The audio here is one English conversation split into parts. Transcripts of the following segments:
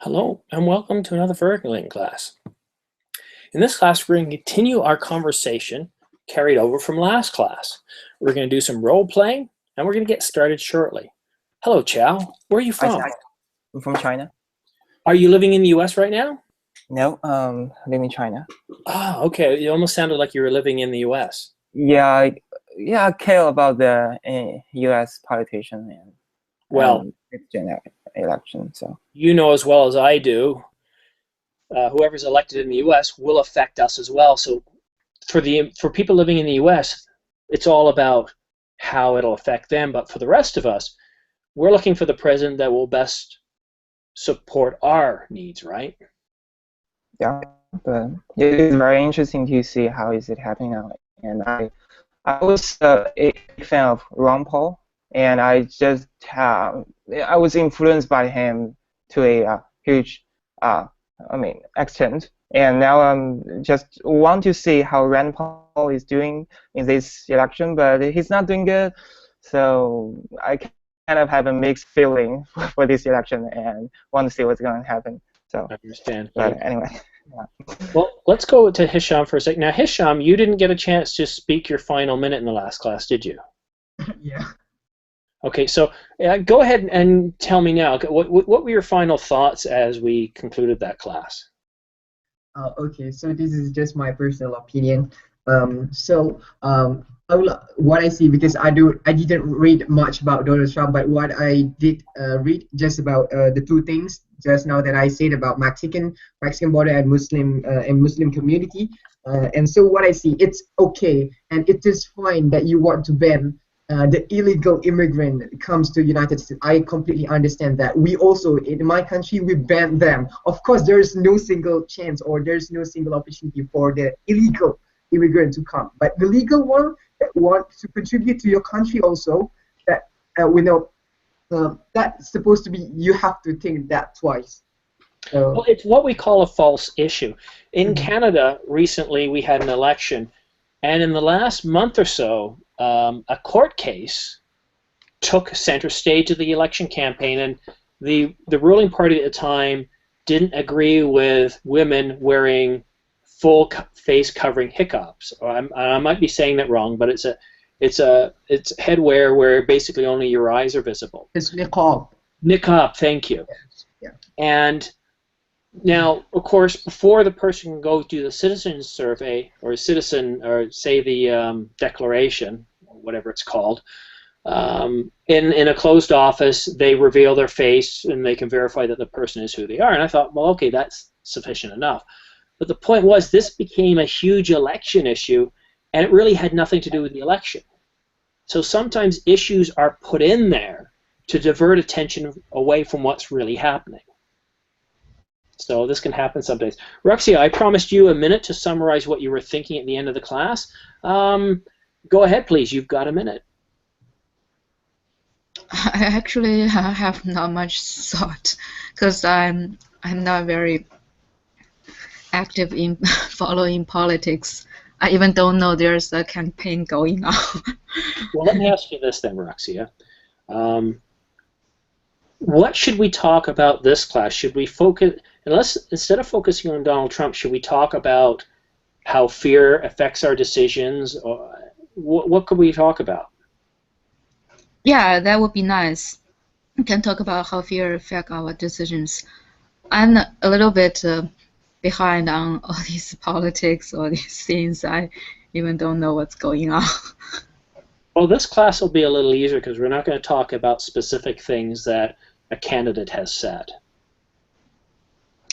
Hello, and welcome to another Ferguling class. In this class, we're going to continue our conversation carried over from last class. We're going to do some role playing, and we're going to get started shortly. Hello, Chow. Where are you from? I'm from China. Are you living in the U.S. right now? No, I live in China. Ah, okay. You almost sounded like you were living in the U.S. Yeah, I care about the U.S. politician Well, and election. So you know as well as I do, whoever's elected in the U.S. will affect us as well. So for people living in the U.S., it's all about how it'll affect them. But for the rest of us, we're looking for the president that will best support our needs, right? yeah, but it is very interesting to see how is it happening now. And I was a fan of Ron Paul, and I was influenced by him to a huge extent. And now I'm just want to see how Rand Paul is doing in this election, but he's not doing good. So I kind of have a mixed feeling for this election and want to see what's going to happen. So I understand. but anyway. Yeah. Well, let's go to Hisham for a second. Now, Hisham, you didn't get a chance to speak your final minute in the last class, did you? Yeah. Okay, so go ahead and tell me now, what were your final thoughts as we concluded that class? Okay, so this is just my personal opinion. What I see, because I didn't read much about Donald Trump, but what I did read just about the two things just now that I said about Mexican border and Muslim community. And so what I see, it's okay and it is fine that you want to ban the illegal immigrant comes to United States. I completely understand that. We also, in my country, we ban them. Of course, there is no single chance or there's no single opportunity for the illegal immigrant to come. But the legal one that want to contribute to your country also, that we know that's supposed to be, you have to think that twice. Well, it's what we call a false issue. In Canada, recently we had an election, and in the last month or so, a court case took center stage of the election campaign, and the ruling party at the time didn't agree with women wearing full face covering hijabs. I might be saying that wrong, but it's headwear where basically only your eyes are visible. It's niqab. Niqab, thank you. Yeah. And now, of course, before the person can go do the citizen survey or say the declaration, or whatever it's called, in a closed office, they reveal their face and they can verify that the person is who they are. And I thought, well, okay, that's sufficient enough. But the point was, this became a huge election issue, and it really had nothing to do with the election. So sometimes issues are put in there to divert attention away from what's really happening. So this can happen some days. Roxia, I promised you a minute to summarize what you were thinking at the end of the class. Go ahead, please. You've got a minute. I actually have not much thought because I'm not very active in following politics. I even don't know there's a campaign going on. Well, let me ask you this then, Roxia. What should we talk about this class? Should we focus, instead of focusing on Donald Trump, should we talk about how fear affects our decisions? Or what could we talk about? Yeah, that would be nice. We can talk about how fear affects our decisions. I'm a little bit behind on all these politics, all these things. I even don't know what's going on. Well, this class will be a little easier because we're not going to talk about specific things that a candidate has said.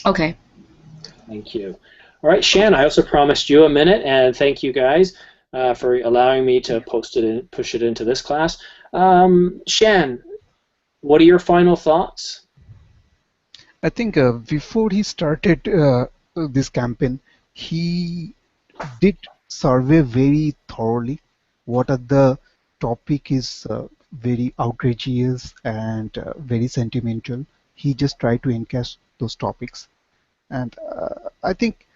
Okay. Thank you. All right, Shan, I also promised you a minute, and thank you guys for allowing me to push it into this class. Shan, what are your final thoughts? I think before he started this campaign, he did survey very thoroughly what are the topic is very outrageous and very sentimental. He just tried to encash those topics, and I think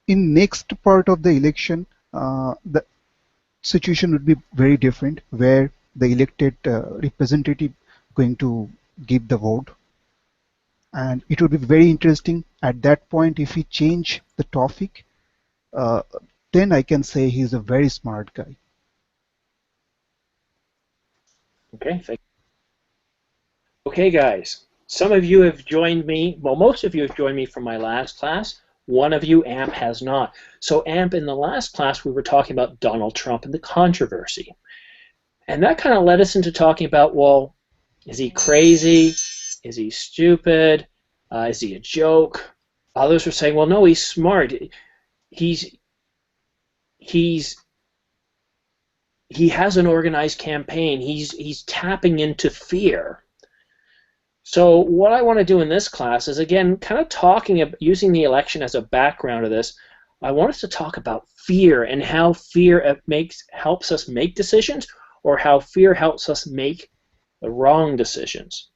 in next part of the election, the situation would be very different, where the elected representative going to give the vote. and it would be very interesting at that point if we change the topic. Uh, then I can say he's a very smart guy. Okay, thank you. Okay, guys. Some of you have joined me. Well, most of you have joined me from my last class. One of you, Amp, has not. So, Amp, in the last class, we were talking about Donald Trump and the controversy. And that kind of led us into talking about, well, is he crazy? Is he stupid? Is he a joke? Others were saying, well, no, he's smart. He has an organized campaign. He's tapping into fear. So what I want to do in this class is, again, kind of talking about using the election as a background of this. I want us to talk about fear and how fear helps us make decisions, or how fear helps us make the wrong decisions.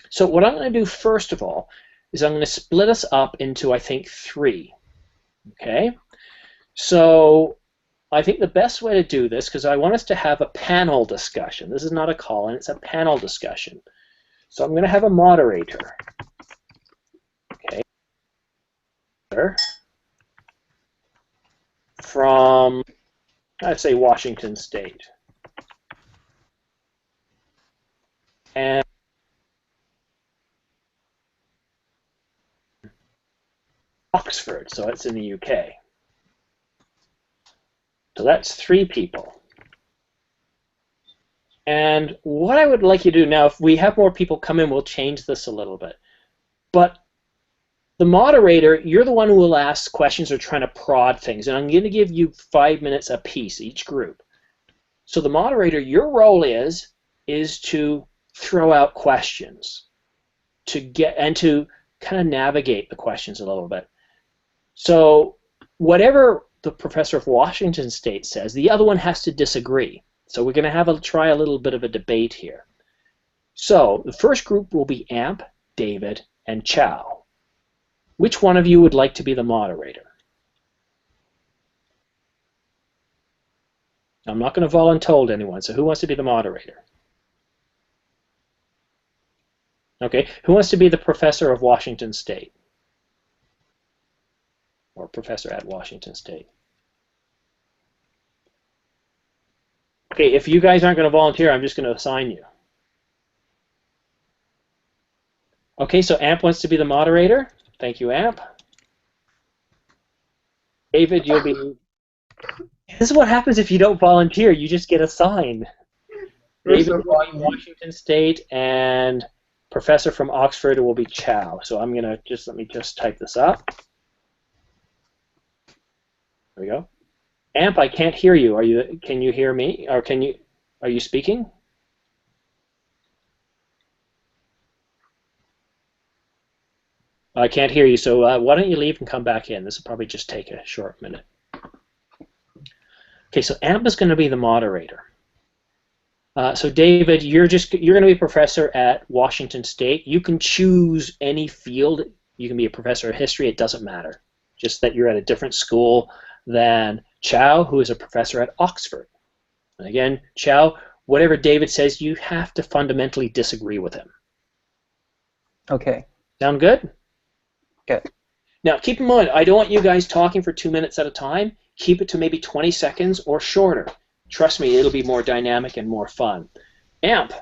So what I'm going to do first of all is I'm going to split us up into, I think, 3. Okay? So I think the best way to do this, because I want us to have a panel discussion. This is not a call-in, it's a panel discussion. So I'm going to have a moderator. Okay. From, I'd say, Washington State. And Oxford, so it's in the UK. So that's 3 people. And what I would like you to do now, if we have more people come in, we'll change this a little bit. But the moderator, you're the one who will ask questions or trying to prod things. And I'm going to give you 5 minutes apiece, each group. So the moderator, your role is to throw out questions, to kind of navigate the questions a little bit. So whatever the professor of Washington State says, the other one has to disagree. So we're going to try a little bit of a debate here. So the first group will be Amp, David, and Chow. Which one of you would like to be the moderator? I'm not going to voluntold anyone, so who wants to be the moderator? Okay, who wants to be the professor of Washington State? Or professor at Washington State? Okay, if you guys aren't going to volunteer, I'm just going to assign you. Okay, so Amp wants to be the moderator. Thank you, Amp. David, you'll be... This is what happens if you don't volunteer. You just get assigned. David will be Washington State, and professor from Oxford will be Chow. So I'm going to let me just type this up. There we go. Amp, I can't hear you. Can you hear me? Or are you speaking? I can't hear you, so why don't you leave and come back in? This will probably just take a short minute. Okay, so Amp is going to be the moderator. So David, you're going to be a professor at Washington State. You can choose any field. You can be a professor of history. It doesn't matter. Just that you're at a different school than Chow, who is a professor at Oxford. And again, Chow, whatever David says, you have to fundamentally disagree with him. Okay. Sound good? Good. Now, keep in mind, I don't want you guys talking for 2 minutes at a time. Keep it to maybe 20 seconds or shorter. Trust me, it'll be more dynamic and more fun. Amp.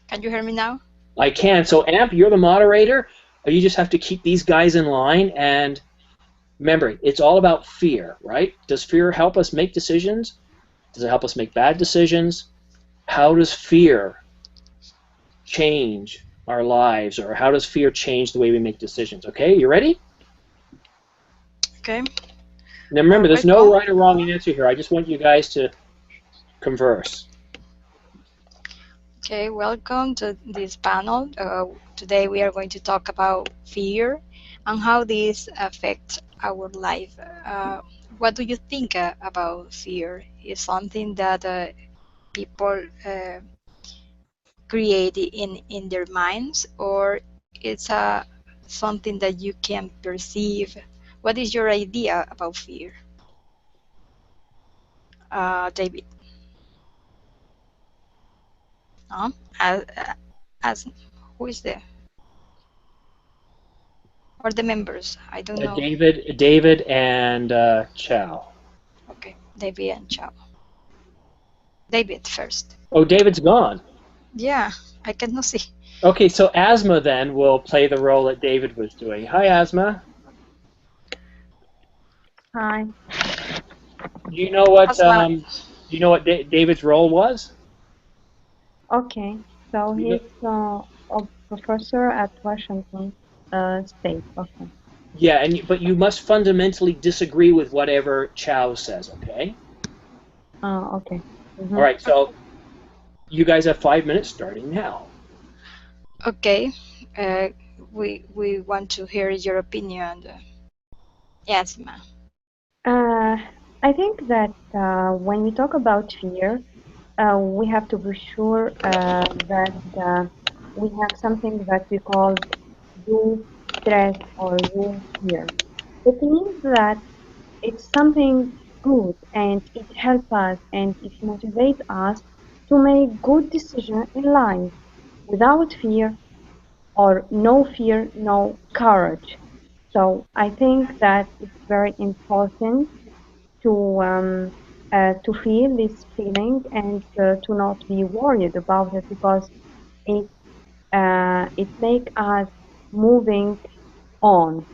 Can you hear me now? I can. So, Amp, you're the moderator. You just have to keep these guys in line. And remember, it's all about fear, right? Does fear help us make decisions? Does it help us make bad decisions? How does fear change our lives, or how does fear change the way we make decisions? Okay, you ready? Okay. Now remember, there's no right or wrong answer here. I just want you guys to converse. Okay, welcome to this panel. Today we are going to talk about fear and how this affects our life. What do you think about fear? Is something that people create in their minds, or it's something that you can perceive? What is your idea about fear? David? As who is there? or the members? I don't know. David and Chow. Okay, David and Chow. David first. Oh, David's gone. Yeah, I cannot see. Okay, so Asma then will play the role that David was doing. Hi, Asma. Hi. Do you know what Asma. David's role was? Okay. So You know- he's a professor at Washington State. Okay. Yeah, but you must fundamentally disagree with whatever Chow says, okay? Okay. Mhm. All right, so you guys have 5 minutes starting now. Okay, we want to hear your opinion. Yes, ma'am. I think that when we talk about fear, we have to be sure that we have something that we call do stress or do fear. It means that it's something good and it helps us and it motivates us to make good decisions in life without fear or no fear, no courage. So I think that it's very important to feel this feeling and to not be worried about it because it it makes us moving on.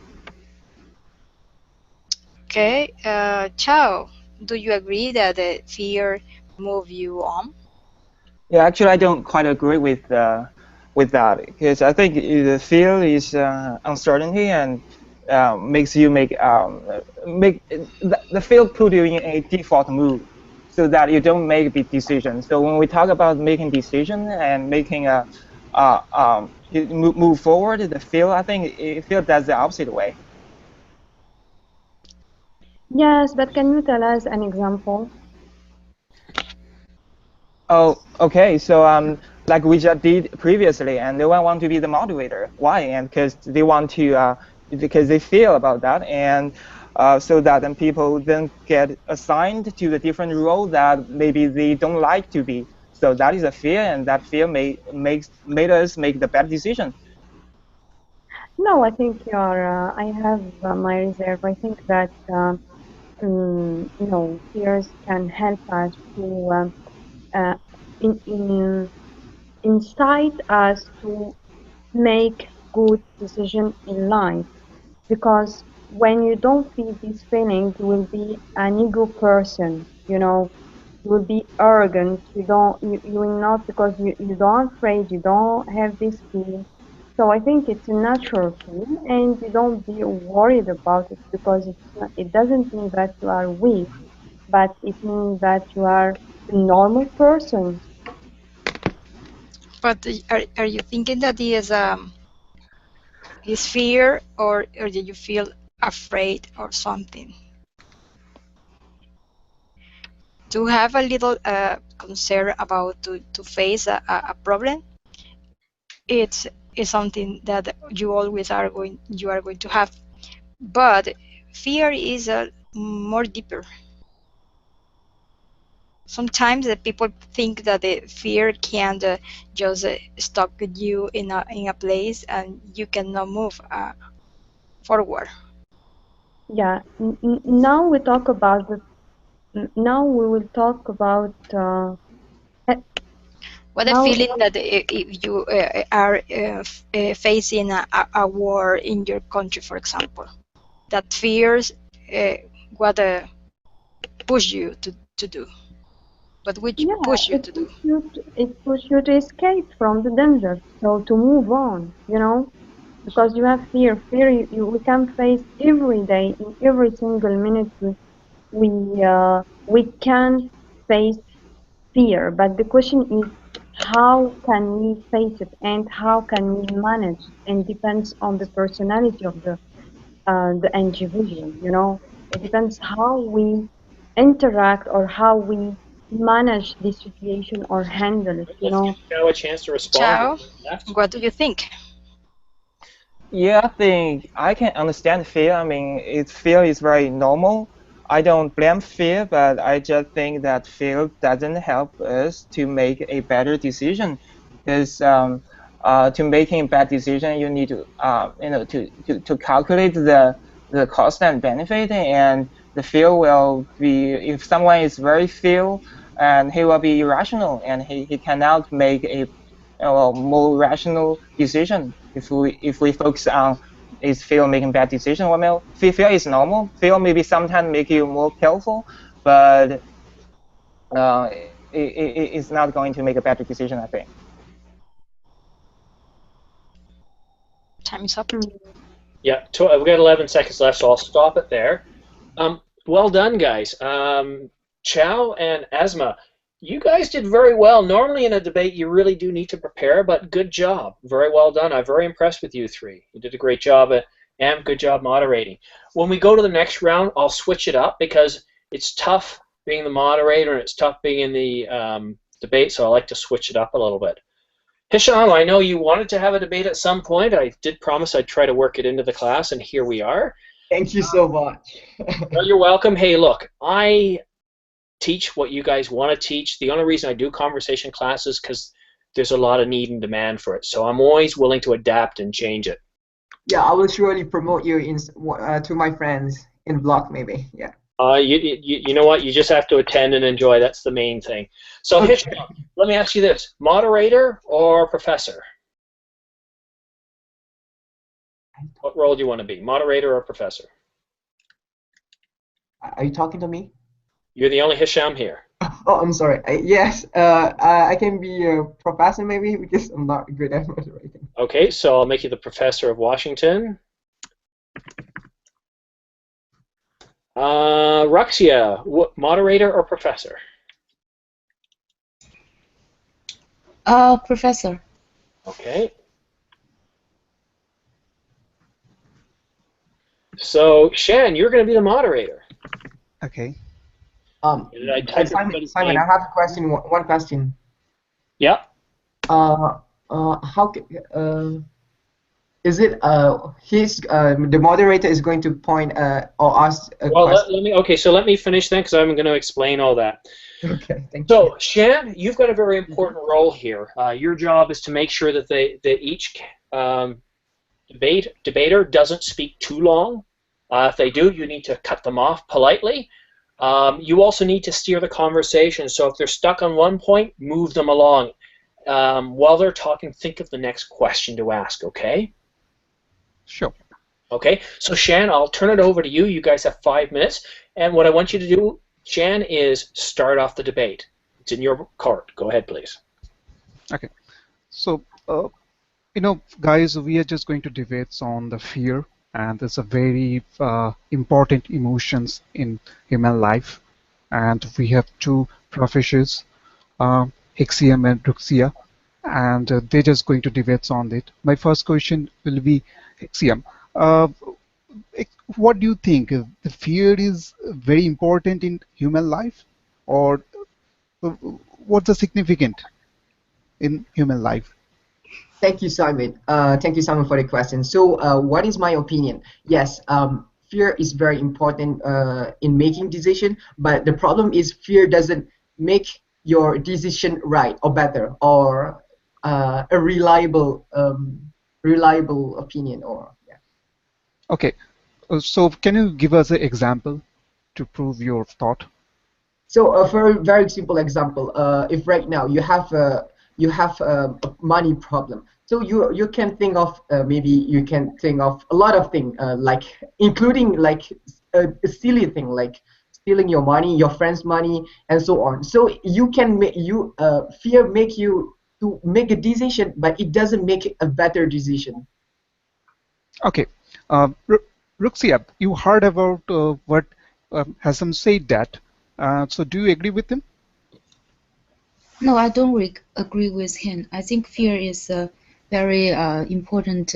Okay, Chow, do you agree that the fear move you on? Yeah, actually, I don't quite agree with that because I think the fear is uncertainty and makes you make the fear put you in a default mood so that you don't make big decisions. So when we talk about making decision and making move forward, the fear I think it feels that's the opposite way. Yes, but can you tell us an example? Oh, okay. So like we just did previously, and no one want to be the moderator. Why? And because they feel about that, and so that then people then get assigned to the different role that maybe they don't like to be. So that is a fear, and that fear made us make the bad decision. No, I think you are. I have my reserve. I think that no, fears can help us to in incite us to make good decision in life because when you don't feel this feeling you will be an ego person, you will be arrogant, you will not because you don't afraid, you don't have this feeling. So I think it's a natural feeling and you don't be worried about it because it doesn't mean that you are weak, but it means that you are a normal person. But are you thinking that is fear, or do you feel afraid or something? To have a little concern about to face a problem, it's something that you always are going to have. But fear is more deeper. Sometimes the people think that the fear can just stop you in a place and you cannot move forward. Yeah, now we talk about now we will talk about What a now feeling that if you are facing a war in your country, for example, that fears what push you to do. What would yeah, push you to do? it push you to escape from the danger, so to move on, because you have fear we can face every day in every single minute we can face fear, but the question is how can we face it and how can we manage it, and depends on the personality of the individual, it depends how we interact or how we manage the situation or handle it, Let's give Chow a chance to respond. Ciao. What do you think? Yeah, I think I can understand fear. I mean, fear is very normal. I don't blame fear, but I just think that fear doesn't help us to make a better decision. Because to making a bad decision, you need to to calculate the cost and benefit, and the fear will be, if someone is very fear, and he will be irrational, and he cannot make a more rational decision. If we focus on is fear making bad decision, well, fear is normal. Fear maybe sometimes make you more careful, but it's not going to make a better decision, I think. Time is up. Yeah, we got 11 seconds left, so I'll stop it there. Well done, guys. Chow and Asma, you guys did very well. Normally in a debate, you really do need to prepare, but good job. Very well done. I'm very impressed with you three. You did a great job, and good job moderating. When we go to the next round, I'll switch it up because it's tough being the moderator and it's tough being in the debate, so I like to switch it up a little bit. Hisham, I know you wanted to have a debate at some point. I did promise I'd try to work it into the class, and here we are. Thank you so much. Well, you're welcome. Hey, look, I teach what you guys want to teach. The only reason I do conversation classes is because there's a lot of need and demand for it. So I'm always willing to adapt and change it. Yeah, I will surely promote you to my friends in vlog maybe. Yeah. You know what? You just have to attend and enjoy. That's the main thing. So, okay. Hisham, let me ask you this: moderator or professor? What role do you want to be, moderator or professor? Are you talking to me? You're the only Hisham here. Oh, I'm sorry. Yes, I can be a professor maybe because I'm not good at moderating. Okay, so I'll make you the professor of Washington. Ruxia, moderator or professor? Professor. Okay. So, Shan, you're going to be the moderator. Okay. Simon, I have a question. One question. Yeah. Is it the moderator is going to point or ask a question? Let me finish then, because I'm going to explain all that. Okay, thank you. So, Shan, you've got a very important role here. Your job is to make sure that each debater doesn't speak too long. If they do, you need to cut them off politely. You also need to steer the conversation. So if they're stuck on one point, move them along. While they're talking, think of the next question to ask, okay? Sure. Okay, so Shan, I'll turn it over to you. You guys have 5 minutes. And what I want you to do, Shan, is start off the debate. It's in your court. Go ahead, please. Okay. So, guys, we are just going to debate on the fear, and it's a very important emotions in human life. And we have two professors, Hixiem and Ruxia, and they're just going to debate on it. My first question will be, Hixiem, what do you think? The fear is very important in human life, or what's the significant in human life? Thank you, Simon. Thank you, Simon, for the question. So, what is my opinion? Yes, fear is very important in making decision, but the problem is fear doesn't make your decision right or better or a reliable opinion or yeah. Okay, so can you give us an example to prove your thought? So, for a very simple example, if right now you have a money problem, so you can think of maybe you can think of a lot of things like including like a silly thing like stealing your money, your friend's money, and so on. So you can fear make you to make a decision, but it doesn't make a better decision. Okay, Ruxia, you heard about what Hassan said that. So do you agree with him? No, I don't agree with him. I think fear is a very important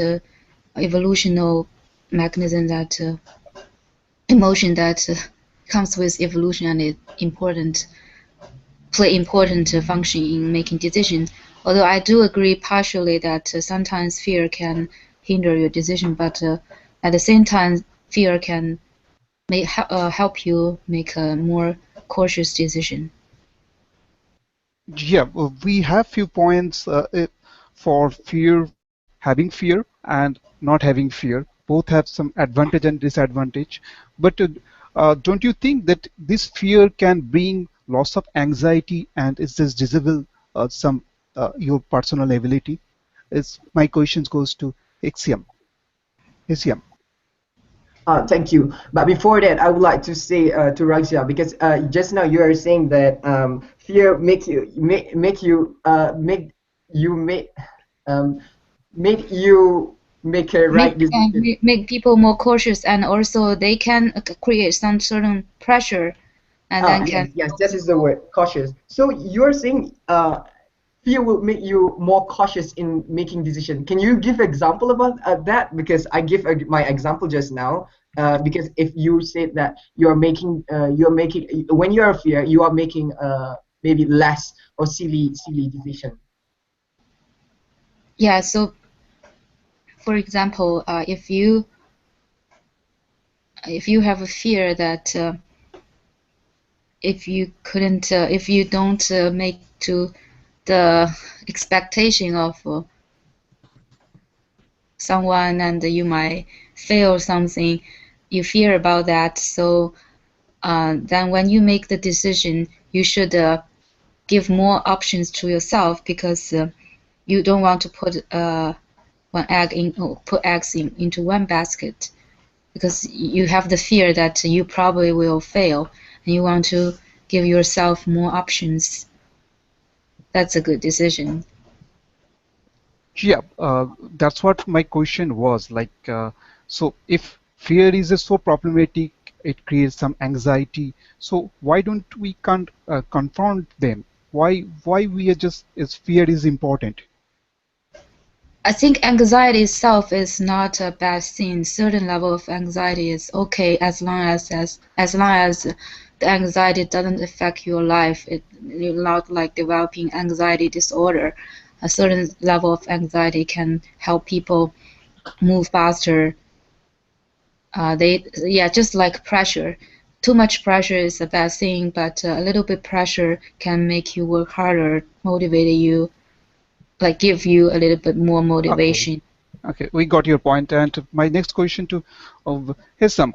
evolutional mechanism that emotion that comes with evolution and it play important function in making decisions. Although I do agree partially that sometimes fear can hinder your decision, but at the same time, fear can help you make a more cautious decision. Yeah, well, we have few points for fear, having fear and not having fear. Both have some advantage and disadvantage. But don't you think that this fear can bring loss of anxiety and is this disable some your personal ability? Is my question goes to Ixiam. Ixiam. Thank you. But before that, I would like to say to Raksha, because just now you are saying that fear make you make a right decision. Make people more cautious, and also they can create some certain pressure, and then yes, that is the word, cautious. So you're saying fear will make you more cautious in making decision. Can you give example about that? Because I give my example just now. Because if you say that you're making when you're in fear, you are making maybe less or silly decision. Yeah. So, for example, if you have a fear that if you don't make to the expectation of someone and you might fail something, you fear about that. So then when you make the decision, you should give more options to yourself, because you don't want to put eggs into one basket, because you have the fear that you probably will fail, and you want to give yourself more options. That's a good decision. Yeah, that's what my question was. Like, so if fear is so problematic, it creates some anxiety. So why don't we can't confront them? Why we are just is fear is important? I think anxiety itself is not a bad thing. Certain level of anxiety is okay as long as the anxiety doesn't affect your life. You're not like developing anxiety disorder. A certain level of anxiety can help people move faster. Just like pressure. Too much pressure is a bad thing, but a little bit pressure can make you work harder, motivate you, like give you a little bit more motivation. Okay, we got your point. And my next question to Hesam,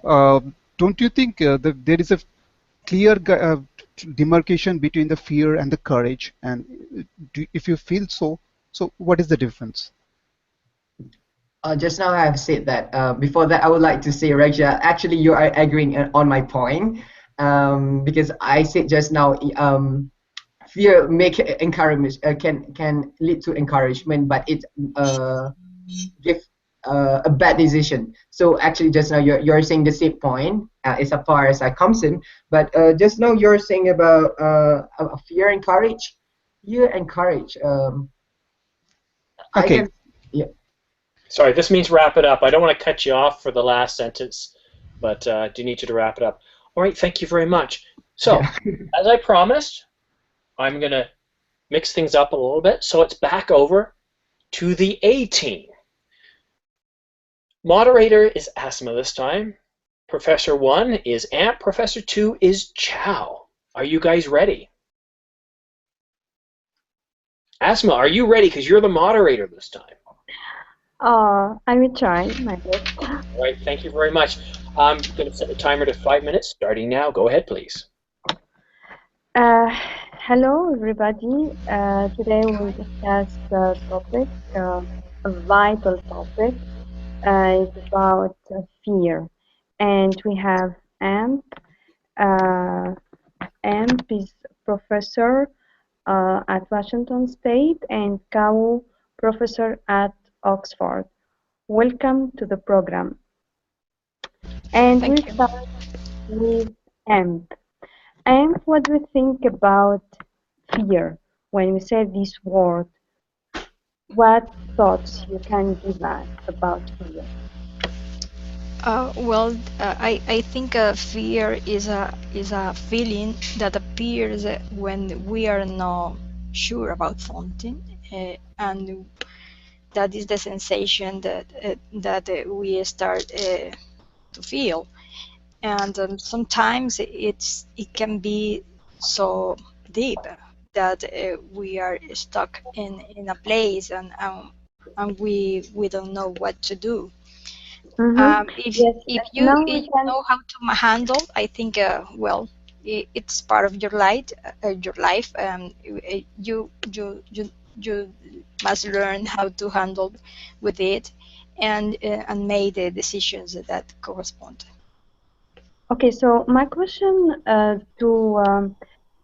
don't you think that there is a clear demarcation between the fear and the courage? And if you feel so, what is the difference? Just now I have said that. Before that, I would like to say, Raksha, actually you are agreeing on my point, because I said just now, fear make encouragement can lead to encouragement, but it give a bad decision. So actually, just now you're saying the same point as far as I comes in, but just now you're saying about fear and courage. Fear and courage. I Okay. can, yeah. Sorry, this means wrap it up. I don't want to cut you off for the last sentence, but I do need you to wrap it up. All right, thank you very much. So, as I promised, I'm going to mix things up a little bit. So it's back over to the A team. Moderator is Asma this time. Professor 1 is Amp. Professor 2 is Chow. Are you guys ready? Asma, are you ready? Because you're the moderator this time. I will try my best. All right, thank you very much. I'm going to set the timer to 5 minutes, starting now. Go ahead, please. Hello, everybody. Today we'll discuss the topic, a vital topic. It's about fear. And we have Amp. Amp is professor at Washington State, and Kao, professor at Oxford. Welcome to the program. And we start with Amp. Amp, what do you think about fear? When we say this word, what thoughts you can give us about fear? I think fear is a feeling that appears when we are not sure about something, and that is the sensation that we start to feel. And sometimes it can be so deep. that we are stuck in a place and we don't know what to do. Yes. Now we If you can. know how to handle, I think well, it's part of your life. Your life. You must learn how to handle with it, and make the decisions that correspond. Okay, so my question to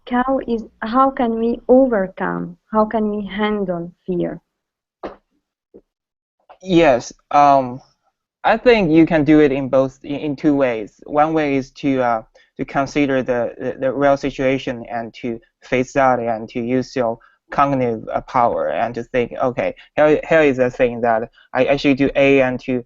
Cow is how can we overcome, how can we handle fear? Yes. I think you can do it in in two ways. One way is to consider the real situation and to face that and to use your cognitive power and to think, okay, here is a thing that I should do A and to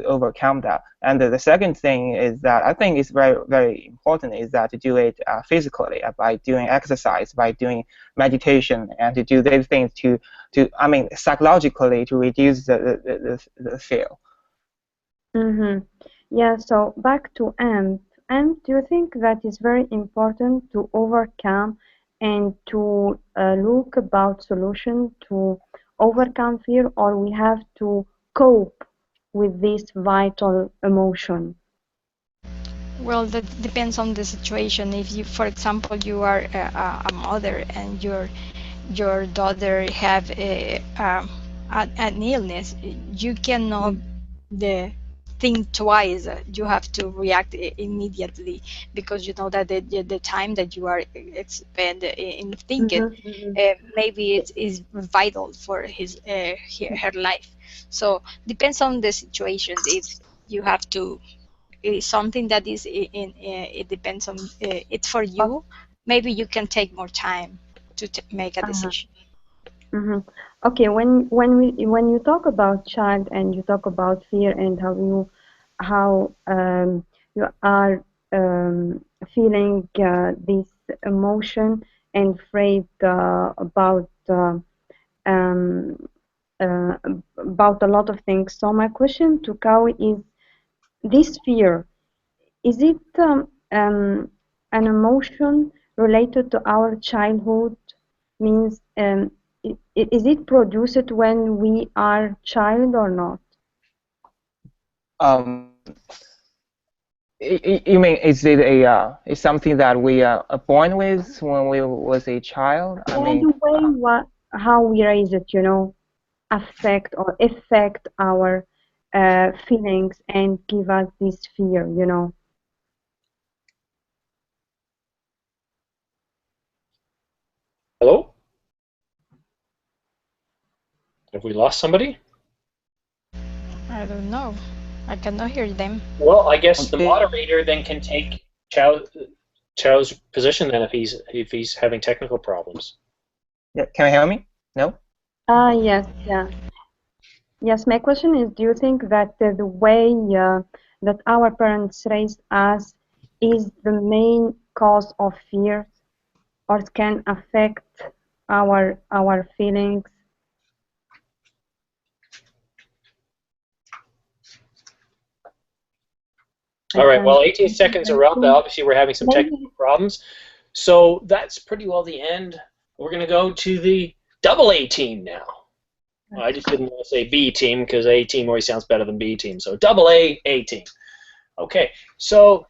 overcome that. And the second thing is that I think is very important is that to do it physically by doing exercise, by doing meditation, and to do these things I mean psychologically to reduce the fear. Yeah, so back to AMP. AMP, do you think that is very important to overcome and to look about solution to overcome fear, or we have to cope with this vital emotion? Well, that depends on the situation. If you, for example, you are a mother and your daughter have an illness, you cannot think twice. You have to react immediately because you know that the time that you are spend in thinking maybe it is vital for her life. So depends on the situation. If you have to something that is it depends on it's for you, maybe you can take more time to make a decision. Okay, when you talk about child and you talk about fear and how you are feeling this emotion and afraid um, about a lot of things. So my question to Kau is, this fear, is it an emotion related to our childhood? Means, is it produced when we are child or not? You mean is it is something that we are born with when we was a child? I Yeah, mean, the way how we raise it, affect our feelings and give us this fear. Hello? Have we lost somebody? I don't know. I cannot hear them. Well, I guess the moderator then can take Chao's position then if he's having technical problems. Yeah, can you hear me? No? Yes, yeah. Yes, my question is, do you think that the way that our parents raised us is the main cause of fear, or can affect our feelings? All right, well, 18 seconds are up. Obviously, we're having some technical problems. So that's pretty well the end. We're going to go to the double A team now. I just didn't want to say B team because A team always sounds better than B team. So double A team. Okay, so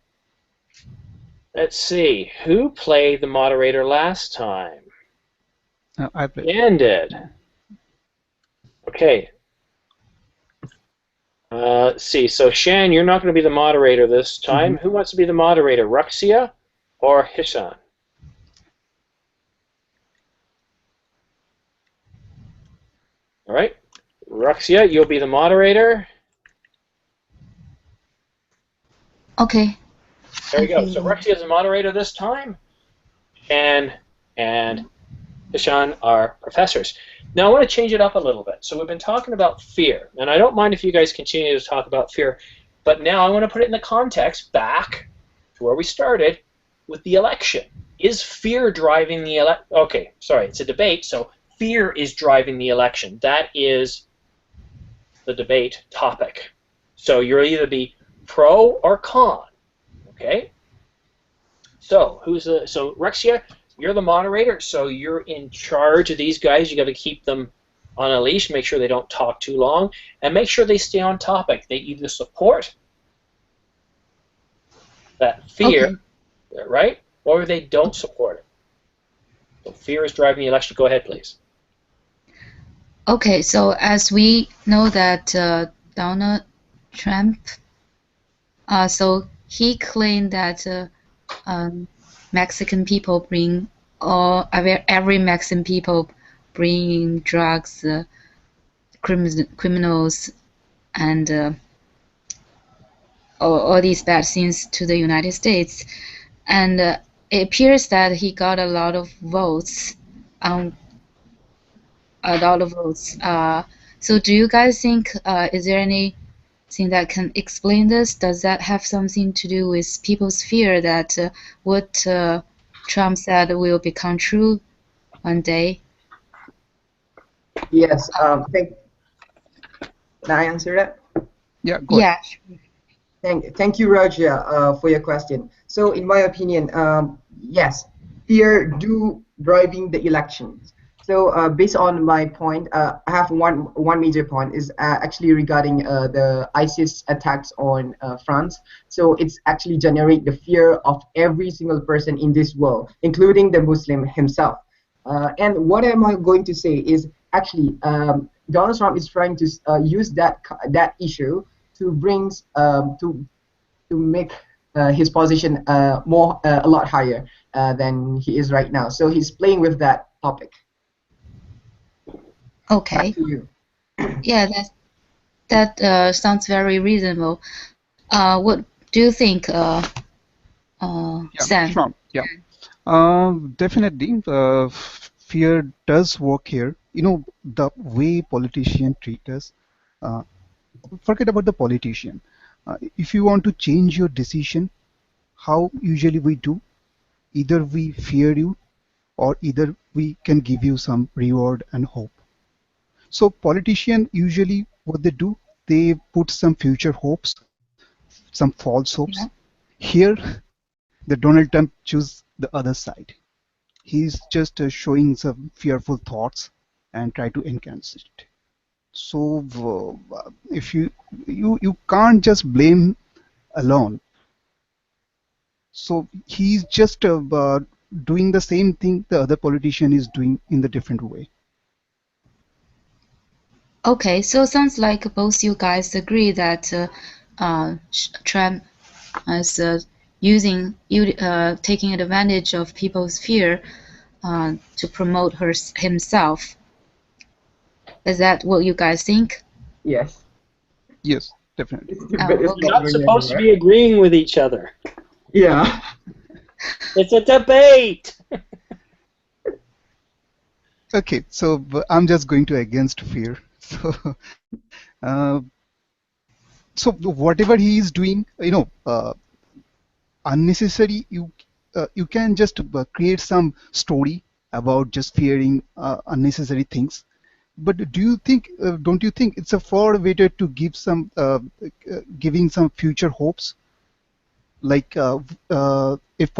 let's see. Who played the moderator last time? I played. Dan did. Okay. Let's see. So Shan, you're not going to be the moderator this time. Who wants to be the moderator, Ruxia or Hishan? All right. Ruxia, you'll be the moderator. Okay. There you go. So Ruxia is the moderator this time, and Hishan are professors. Now I want to change it up a little bit. So we've been talking about fear, and I don't mind if you guys continue to talk about fear, but now I want to put it in the context back to where we started with the election. Is fear driving the election? Okay, sorry, it's a debate, so fear is driving the election. That is the debate topic. So you'll either be pro or con. Okay. So so Ruxia, You're the moderator, so you're in charge of these guys. You got to keep them on a leash, make sure they don't talk too long, and make sure they stay on topic. They either support that fear, right, or they don't support it. So fear is driving the election. Go ahead, please. Okay, so as we know that Donald Trump, so he claimed that Mexican people bring, or every Mexican people bring drugs, criminals, and all these bad things to the United States, and it appears that he got a lot of votes. So do you guys think, is there anything that can explain this? Does that have something to do with people's fear that what Trump said will become true one day? Yes. Can I answer that? Yeah, go ahead. Yeah. Thank you, Raja, for your question. So, in my opinion, yes, fear do driving the elections. So, based on my point, I have one major point is actually regarding the ISIS attacks on France. So, it's actually generate the fear of every single person in this world, including the Muslim himself. And what am I going to say is actually Donald Trump is trying to use that issue to bring to make his position a lot higher than he is right now. So he's playing with that topic. Okay. Back to you. Yeah, that sounds very reasonable. What do you think, Sam? Sure. Yeah. Definitely, fear does work here. You know, the way politicians treat us. Forget about the politician. If you want to change your decision, how usually we do? Either we fear you, or either we can give you some reward and hope. So politicians usually what they do, they put some future hopes, some false hopes. Yeah. Here, the Donald Trump choose the other side. He's just showing some fearful thoughts and try to enhance it. So if you can't just blame alone. So he's just doing the same thing the other politician is doing in the different way. Okay, so sounds like both you guys agree that Trump is taking advantage of people's fear to promote himself. Is that what you guys think? Yes. Yes, definitely. We're not supposed to be agreeing with each other. Yeah. It's a debate. Okay, so I'm just going to against fear. So whatever he is doing, unnecessary. You can just create some story about just fearing unnecessary things. But don't you think it's a far better to give some giving some future hopes? Like if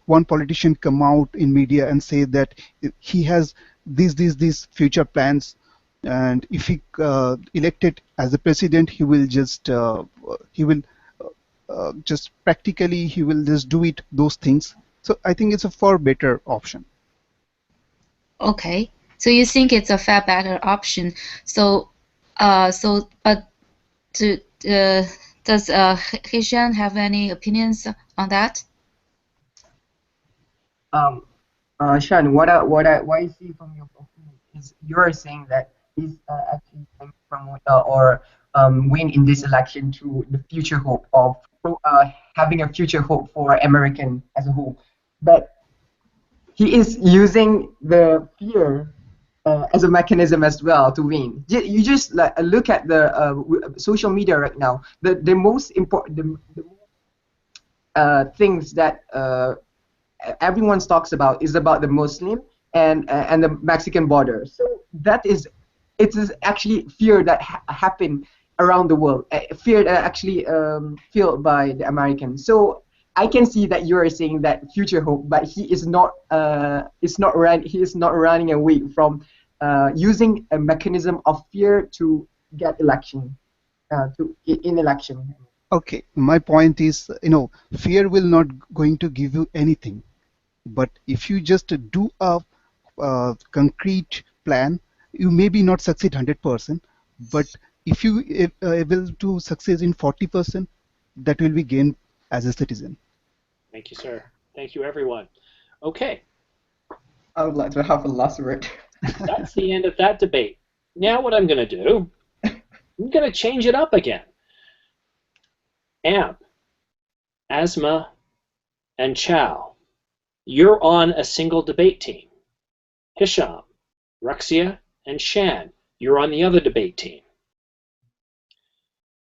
one politician come out in media and say that he has these future plans, and if he elected as a president, he will just practically he will just do those things. So I think it's a far better option. Okay, so you think it's a far better option. So, but does Heshan have any opinions on that? Shan, what I see from your opinion is you're saying that he's actually trying to promote or win in this election through the future hope of having a future hope for American as a whole, but he is using the fear as a mechanism as well to win. You just look at the social media right now. The most important things that everyone talks about is about the Muslim and the Mexican border. So it is actually fear that happened around the world. Fear that actually felt by the Americans. So I can see that you are saying that future hope, but he is not running away from using a mechanism of fear to get election in election. Okay, my point is, fear will not going to give you anything. But if you just do a concrete plan, you maybe not succeed 100%. But if you able to succeed in 40%, that will be gained as a citizen. Thank you, sir. Thank you, everyone. Okay. I would like to have a last word. That's the end of that debate. Now what I'm going to do, I'm going to change it up again. Amp, Asma, and Chow, you're on a single debate team. Hisham, Ruxia, and Shan, you're on the other debate team.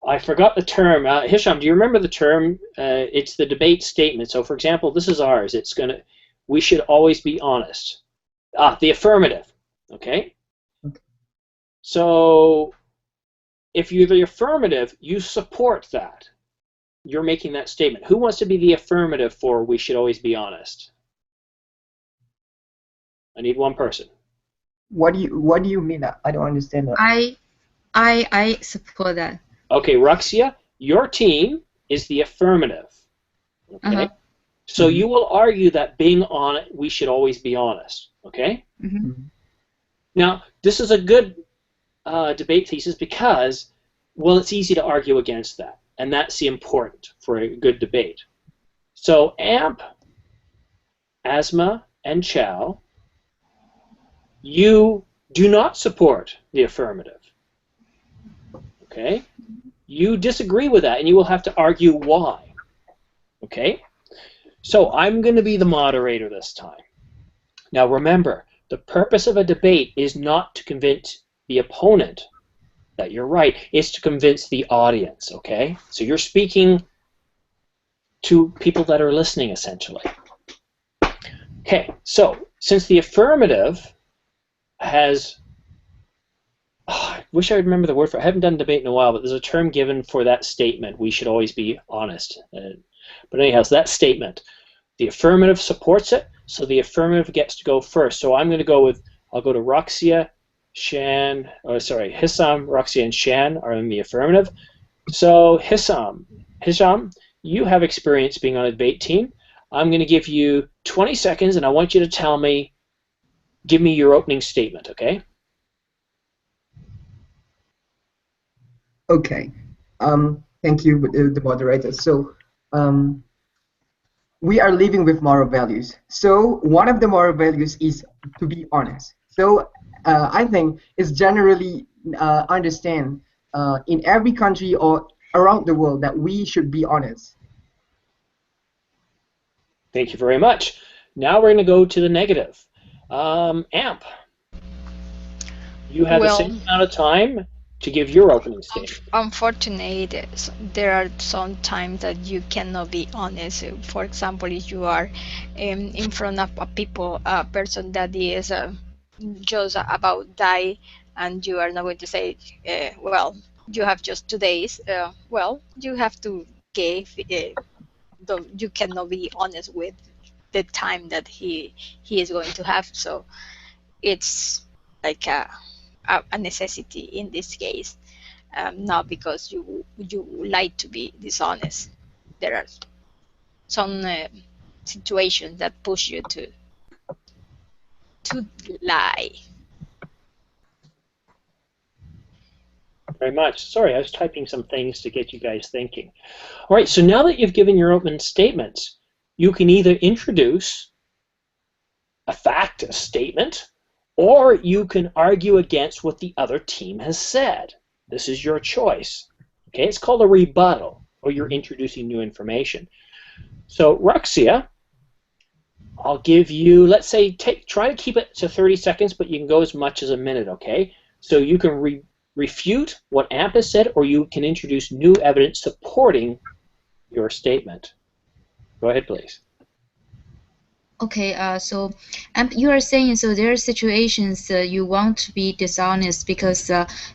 I forgot the term. Hisham, do you remember the term? It's the debate statement. So, for example, this is ours. It's gonna. We should always be honest. The affirmative. Okay. So, if you're the affirmative, you support that. You're making that statement. Who wants to be the affirmative for we should always be honest? I need one person. What do you mean? I don't understand that. I support that. Okay, Ruxia, your team is the affirmative. Okay? So you will argue that being on it, we should always be honest. Okay? Now, this is a good debate thesis because, well, it's easy to argue against that. And that's the important for a good debate. So Amp, Asma, and Chow, you do not support the affirmative. Okay? You disagree with that, and you will have to argue why. Okay? So I'm going to be the moderator this time. Now remember, the purpose of a debate is not to convince the opponent that you're right. It's to convince the audience, okay? So you're speaking to people that are listening, essentially. Okay, so since the affirmative has... I wish I would remember the word for it. I haven't done debate in a while, but there's a term given for that statement. We should always be honest. But anyhow, so that statement. The affirmative supports it, so the affirmative gets to go first. So I'm going to go with, I'll go to Ruxia, Shan, Hisham, Ruxia, and Shan are in the affirmative. So Hisham, you have experience being on a debate team. I'm going to give you 20 seconds, and I want you to give me your opening statement, okay? Okay. Thank you, the moderator. So, we are living with moral values. So, one of the moral values is to be honest. So, I think it's generally understand in every country or around the world that we should be honest. Thank you very much. Now we're going to go to the negative. Amp, you have the same amount of time to give your opening statement. Unfortunately, there are some times that you cannot be honest. For example, if you are in front of a person that is just about die, and you are not going to say, well, you have just 2 days. Well, you have to give. You cannot be honest with the time that he is going to have. So it's like a necessity in this case, not because you like to be dishonest. There are some situations that push you to lie. Very much. Sorry, I was typing some things to get you guys thinking. All right, so now that you've given your opening statements, you can either introduce a fact, a statement, or you can argue against what the other team has said. This is your choice. Okay, it's called a rebuttal, or you're introducing new information. So, Ruxia, I'll give you, let's say, try to keep it to 30 seconds, but you can go as much as a minute, okay? So you can refute what Amp has said, or you can introduce new evidence supporting your statement. Go ahead, please. Okay, so you are saying, so there are situations you want to be dishonest because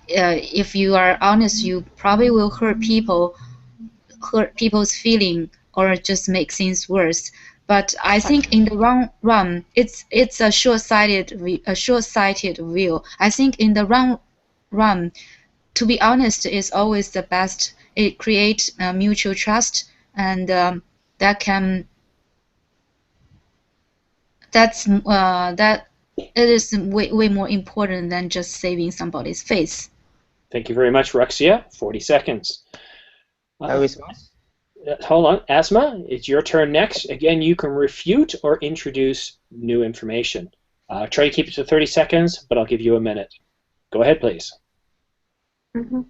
if you are honest, you probably will hurt people's feeling or just make things worse. But I think in the long run, it's a short-sighted view. I think in the long run, to be honest, is always the best. It creates mutual trust, and that it is way more important than just saving somebody's face. Thank you very much, Ruxia. 40 seconds. I respond. Hold on, Asma, it's your turn next. Again, you can refute or introduce new information. Try to keep it to 30 seconds, but I'll give you a minute. Go ahead, please. Mhm.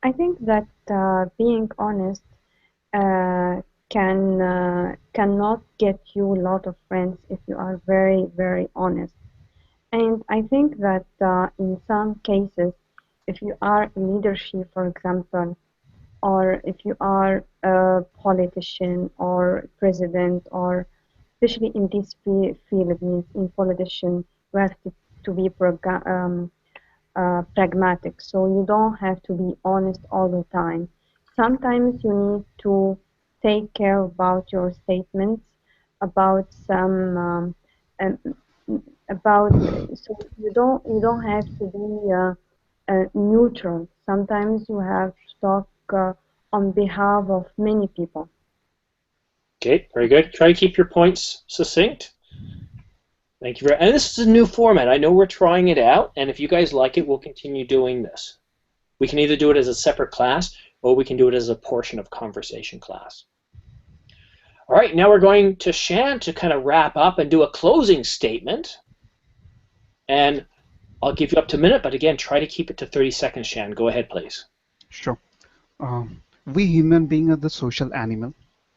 I think that being honest cannot get you a lot of friends if you are very, very honest. And I think that in some cases, if you are in leadership, for example, or if you are a politician or president, or especially in this field, means in politician, you have to be pragmatic. So you don't have to be honest all the time. Sometimes you need to take care about your statements, about some um, about so you don't have to be neutral. Sometimes you have to talk on behalf of many people. Okay, very good. Try to keep your points succinct. Thank you very much. And this is a new format. I know we're trying it out, and if you guys like it, we'll continue doing this. We can either do it as a separate class, or we can do it as a portion of conversation class. All right, now we're going to Shan to kind of wrap up and do a closing statement. And I'll give you up to a minute, but again, try to keep it to 30 seconds, Shan. Go ahead, please. Sure. We human beings are the social animal,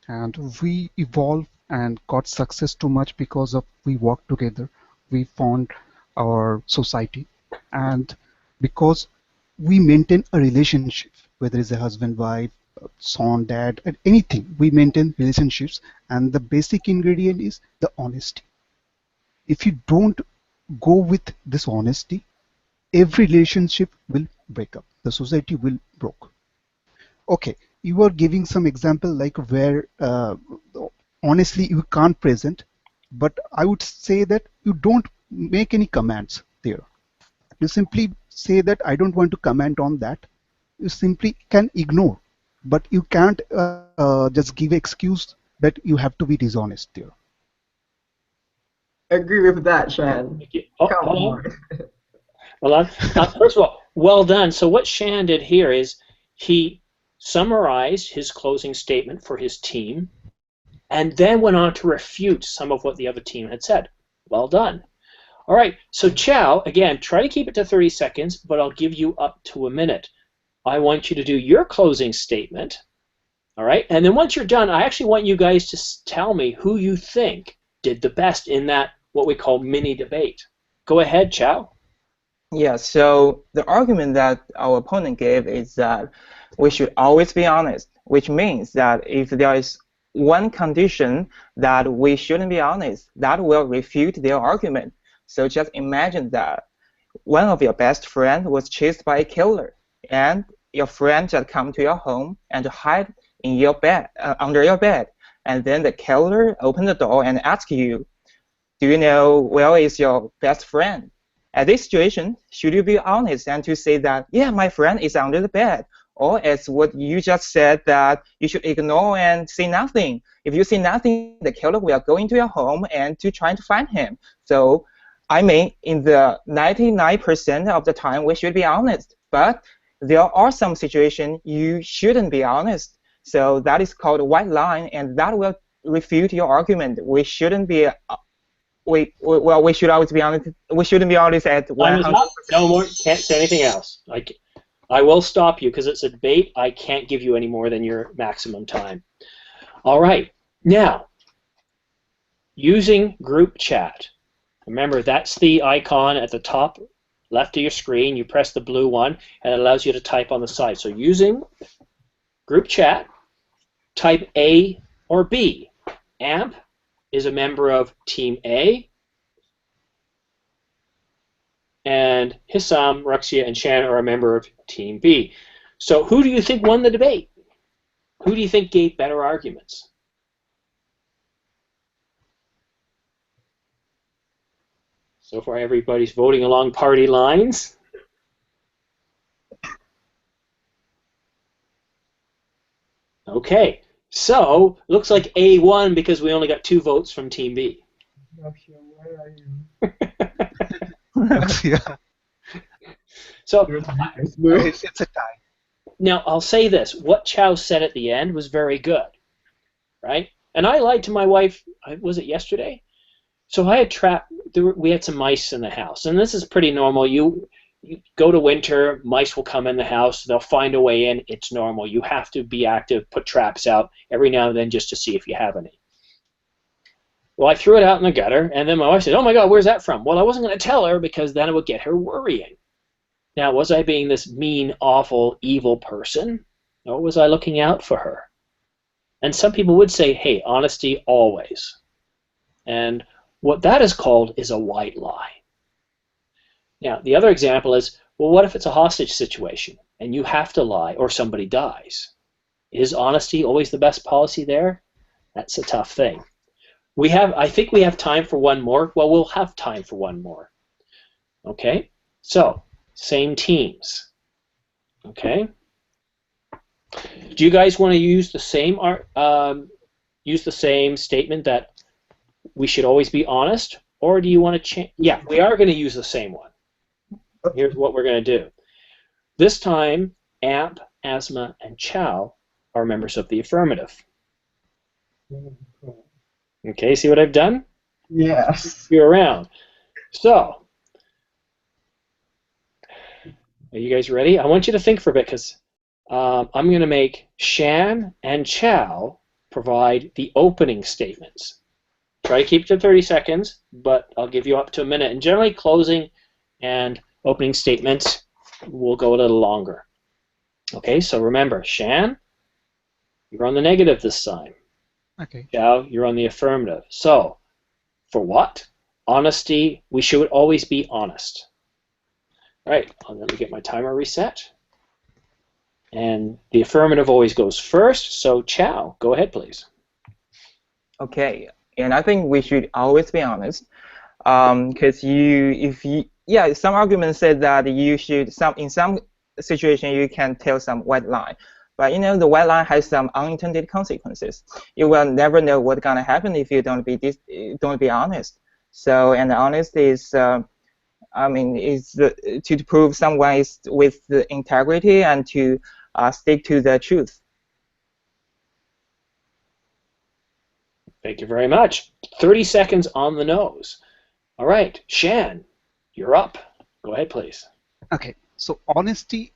and we evolve and got success too much because of we work together. We found our society, and because we maintain a relationship, whether it's a husband, wife, son, dad, and anything, we maintain relationships, and the basic ingredient is the honesty. If you don't go with this honesty, every relationship will break up. The society will broke. Okay, you were giving some example like where honestly you can't present, but I would say that you don't make any comments there. You simply say that I don't want to comment on that. You simply can ignore, but you can't just give excuse that you have to be dishonest there. Agree with that, Shan. Oh, Come hold on. on. Hold on. First of all, well done. So what Shan did here is he summarized his closing statement for his team and then went on to refute some of what the other team had said. Well done. All right, so Chow, again, try to keep it to 30 seconds, but I'll give you up to a minute. I want you to do your closing statement, all right? And then once you're done, I actually want you guys to tell me who you think did the best in that, what we call mini debate. Go ahead, Chow. Yeah, so the argument that our opponent gave is that we should always be honest, which means that if there is one condition that we shouldn't be honest, that will refute their argument. So just imagine that one of your best friends was chased by a killer, and your friend just come to your home and hide in your bed, under your bed, and then the killer opened the door and asked you, do you know where is your best friend? At this situation, should you be honest and to say that, yeah, my friend is under the bed? Or as what you just said, that you should ignore and say nothing. If you say nothing, the killer will go into your home and to try to find him. So, I mean, in the 99% of the time, we should be honest. But there are some situations you shouldn't be honest. So that is called a white line, and that will refute your argument. We shouldn't be we should always be honest. We shouldn't be honest at 100%. No more. Can't say anything else. I will stop you because it's a debate. I can't give you any more than your maximum time. All right. Now, using group chat. Remember, that's the icon at the top left of your screen. You press the blue one, and it allows you to type on the side. So using group chat, type A or B. AMP is a member of Team A, and Hissam, Ruxia, and Shan are a member of Team B. So who do you think won the debate? Who do you think gave better arguments? So far, everybody's voting along party lines. Okay, so looks like A won because we only got 2 votes from Team B. Where are you? Yeah, So it's a tie. now I'll say this: what Chow said at the end was very good, right? And I lied to my wife. Was it yesterday? So I had we had some mice in the house, and this is pretty normal. You go to winter, mice will come in the house. They'll find a way in. It's normal. You have to be active, put traps out every now and then just to see if you have any. Well, I threw it out in the gutter, and then my wife said, "Oh my God, where's that from?" Well, I wasn't going to tell her because then it would get her worrying. Now, was I being this mean, awful, evil person, or was I looking out for her? And some people would say, "Hey, honesty always." And what that is called is a white lie. Now, the other example is, well, what if it's a hostage situation and you have to lie or somebody dies? Is honesty always the best policy there? That's a tough thing. I think we have time for one more. Well, we'll have time for one more. Okay? So, same teams. Okay? Do you guys want to use the same statement that we should always be honest, or do you want to change? Yeah, we are going to use the same one. Here's what we're going to do. This time, Amp, Asma, and Chow are members of the affirmative. Okay, see what I've done? Yes. You're around. So, are you guys ready? I want you to think for a bit because I'm going to make Shan and Chow provide the opening statements. Try to keep it to 30 seconds, but I'll give you up to a minute. And generally, closing and opening statements will go a little longer. Okay, so remember, Shan, you're on the negative this time. Okay. Chow, you're on the affirmative. So, for what? Honesty, we should always be honest. All right, let me get my timer reset. And the affirmative always goes first, so Chow, go ahead, please. Okay, and I think we should always be honest, because some arguments said that you should in some situation you can tell some white lie, but the white lie has some unintended consequences. You will never know what's gonna happen if you don't be honest. So, and honest is, to prove someone is with the integrity and to stick to the truth. Thank you very much. 30 seconds on the nose. All right, Shan, you're up. Go ahead, please. Okay, so honesty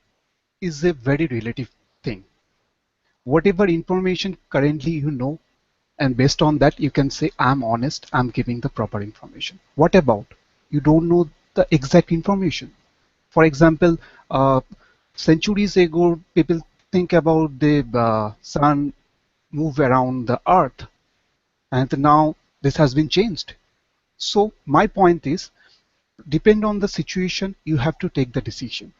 is a very relative thing. Whatever information currently you know, and based on that you can say, I'm honest, I'm giving the proper information. What about you don't know the exact information? For example, centuries ago, people think about the sun move around the earth, and now this has been changed. So my point is, depend on the situation, you have to take the decision.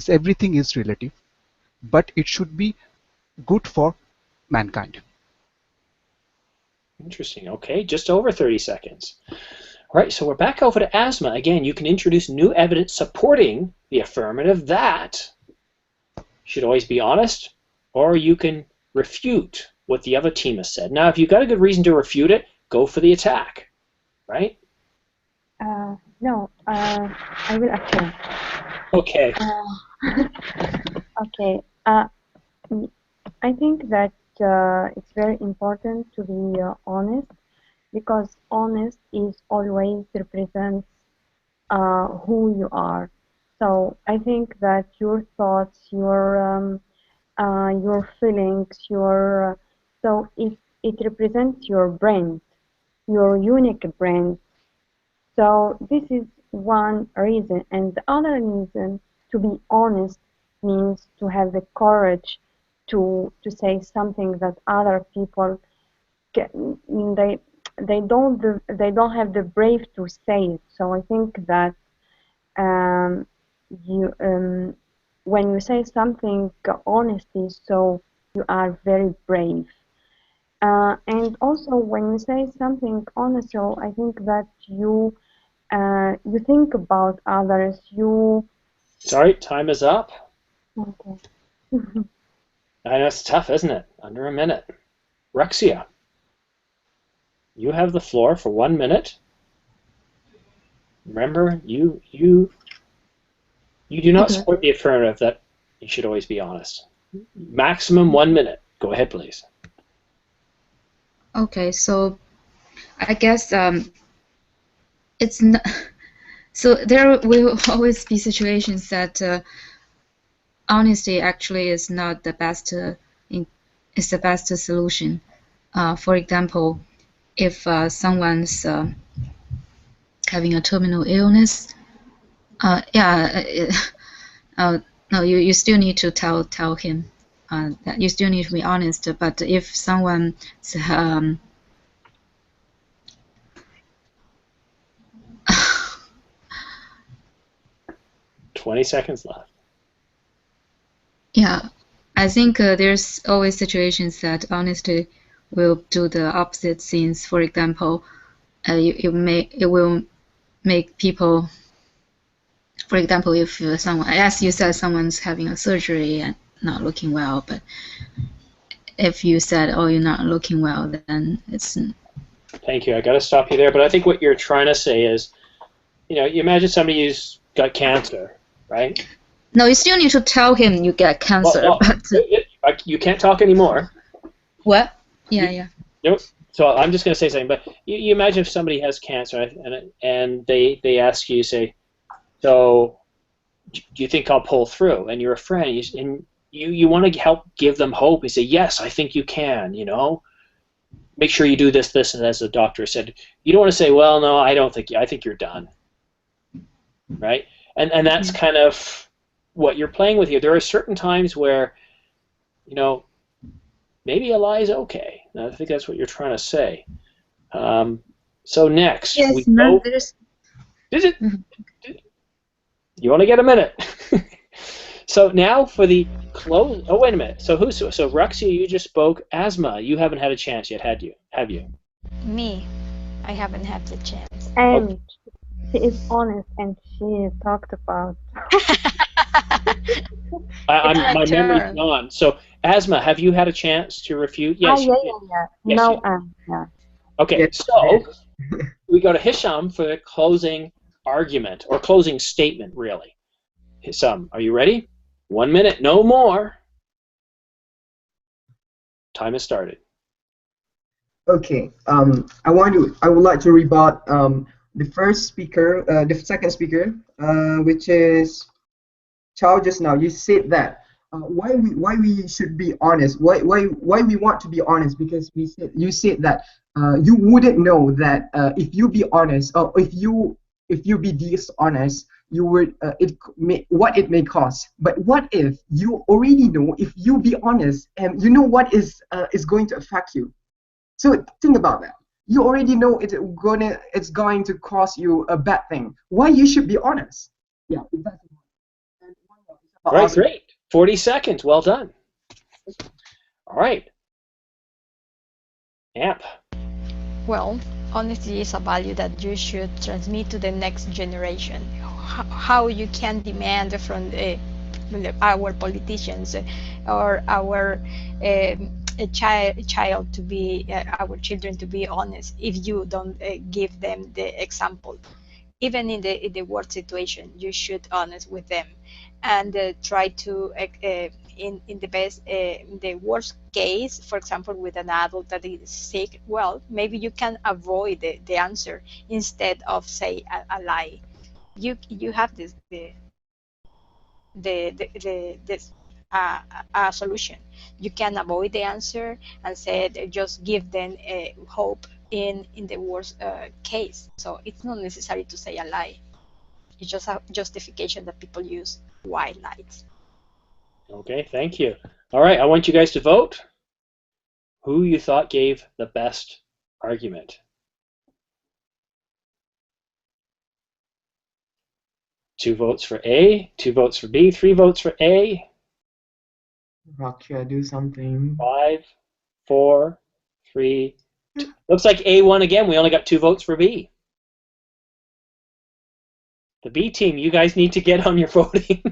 Everything is relative, but it should be good for mankind. Interesting. Okay, just over 30 seconds. All right, so we're back over to Asma. Again, you can introduce new evidence supporting the affirmative that should always be honest, or you can refute what the other team has said. Now, if you've got a good reason to refute it, go for the attack, right? No, I will actually. Okay. Okay. I think that it's very important to be honest, because honest is always represents who you are. So I think that your thoughts, your feelings, so it represents your brand, your unique brand. So this is one reason, and the other reason to be honest means to have the courage to say something that other people they don't have the brave to say it. So I think that you when you say something honesty, so you are very brave. And also, when you say something honest, so I think that you think about others. You Sorry, time is up. okay. I know it's tough, isn't it? Under a minute. Rexia, you have the floor for 1 minute. Remember, you do not Okay. support the affirmative that you should always be honest. Maximum 1 minute. Go ahead, please. Okay, so I guess it's not. So there will always be situations that honesty actually is not the best. Is the best solution. For example, if someone's having a terminal illness, no, you still need to tell him that you still need to be honest. But if someone 20 seconds left. yeah, I think there's always situations that honesty will do the opposite things. For example, it will make people. For example, if someone, as you said, someone's having a surgery and not looking well, but if you said, "Oh, you're not looking well," then it's. Thank you. I got to stop you there. But I think what you're trying to say is, you imagine somebody who's got cancer, right? No, you still need to tell him you get cancer. Well, but you can't talk anymore. what? Yeah. Nope. So I'm just going to say something. But you imagine if somebody has cancer and they ask you, say, so do you think I'll pull through? And you're a friend, and you want to help give them hope. You say, yes, I think you can. Make sure you do this, and as the doctor said. You don't want to say, well, no, I don't think. I think you're done. Right? And that's kind of what you're playing with here. There are certain times where, maybe a lie is okay. And I think that's what you're trying to say. So next, yes, we no, go. there's. Is it? You only get a minute. So now for the close. Oh, wait a minute. So Rexia, you just spoke. Asma, you haven't had a chance yet, have you? Me, I haven't had the chance. And she is honest, and she talked about. My memory's gone. So Asma, have you had a chance to refute? Yes. Yeah. Yes, No, yeah. Okay, Yes, so we go to Hisham for the closing argument, or closing statement, really. Hisham, are you ready? 1 minute, no more. Time has started. Okay. I would like to rebut the second speaker, which is Chow just now. You said that why we should be honest. Why we want to be honest, because you said that you wouldn't know that if you be honest, or if you be dishonest, you would what it may cost. But what if you already know, if you be honest, and you know what is going to affect you? So think about that. You already know it's going to cost you a bad thing. Why you should be honest? Yeah, exactly. All right, great. 40 seconds. Well done. All right. Amp. Well, honesty is a value that you should transmit to the next generation. How you can demand from our politicians or our child to be our children to be honest if you don't give them the example. Even in the worst situation, you should honest with them and try to in the worst case, for example, with an adult that is sick, well, maybe you can avoid the answer instead of say a lie. You have this a solution. You can avoid the answer and say just give them hope in the worst case. So it's not necessary to say a lie. It's just a justification that people use. Why lies? Okay, thank you. All right, I want you guys to vote. Who you thought gave the best argument? 2 votes for A, 2 votes for B, 3 votes for A. Raksha, do something. 5, 4, 3. Looks like A won again. We only got 2 votes for B. The B team, you guys need to get on your voting.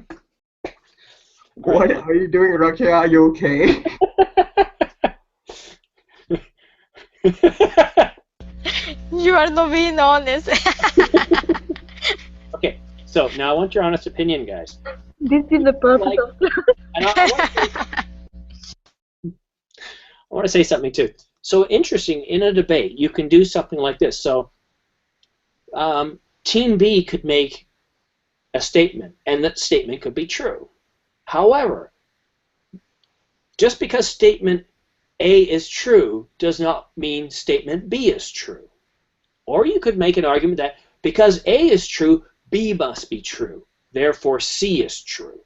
What are you doing, Raksha? Are you okay? You are not being honest. Okay, so now I want your honest opinion, guys. This is the purpose of And I want to say something too. So interesting, in a debate, you can do something like this. So Team B could make a statement, and that statement could be true. However, just because statement A is true does not mean statement B is true. Or you could make an argument that because A is true, B must be true. Therefore, C is true.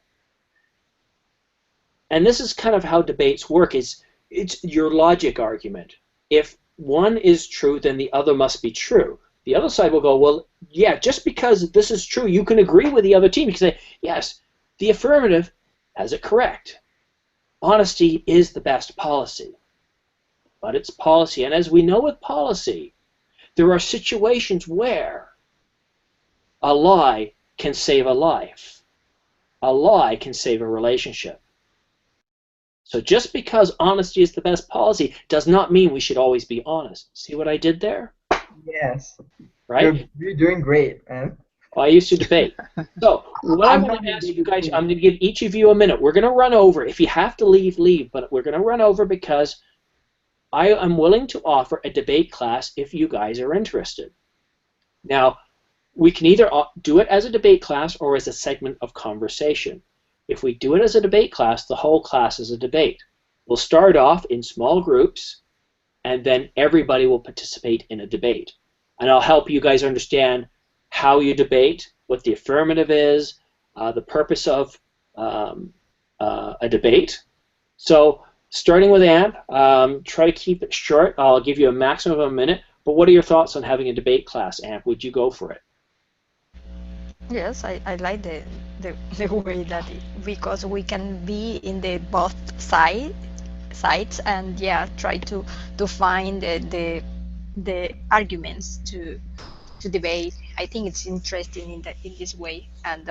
And this is kind of how debates work. It's your logic argument. If one is true, then the other must be true. The other side will go, well, yeah, just because this is true, you can agree with the other team. You can say, yes, the affirmative has it correct. Honesty is the best policy. But it's policy. And as we know with policy, there are situations where a lie can save a life. A lie can save a relationship. So just because honesty is the best policy does not mean we should always be honest. See what I did there? Yes. Right? You're doing great, man. Well, I used to debate. So what I'm going to ask you guys, I'm going to give each of you a minute. We're going to run over. If you have to leave, leave. But we're going to run over because I am willing to offer a debate class if you guys are interested. Now, we can either do it as a debate class or as a segment of conversation. If we do it as a debate class, the whole class is a debate. We'll start off in small groups, and then everybody will participate in a debate. And I'll help you guys understand how you debate, what the affirmative is, the purpose of a debate. So starting with AMP, try to keep it short. I'll give you a maximum of a minute. But what are your thoughts on having a debate class, AMP? Would you go for it? Yes, I like the way that because we can be in the both sides and yeah, try to find the arguments to debate. I think it's interesting in this way, and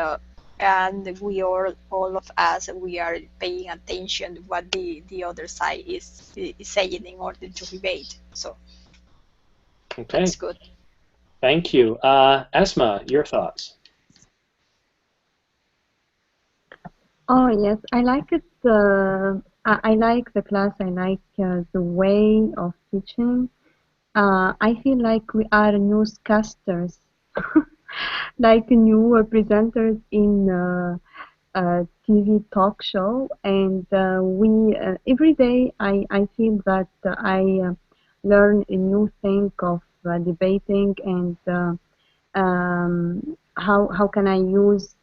we all of us, we are paying attention to what the other side is saying in order to debate. So Okay. that's good. Thank you. Esma, your thoughts? Oh yes, I like it. I like the class. I like the way of teaching. I feel like we are newscasters, like new presenters in a TV talk show, and we every day I feel that I learn a new thing of debating and how can I use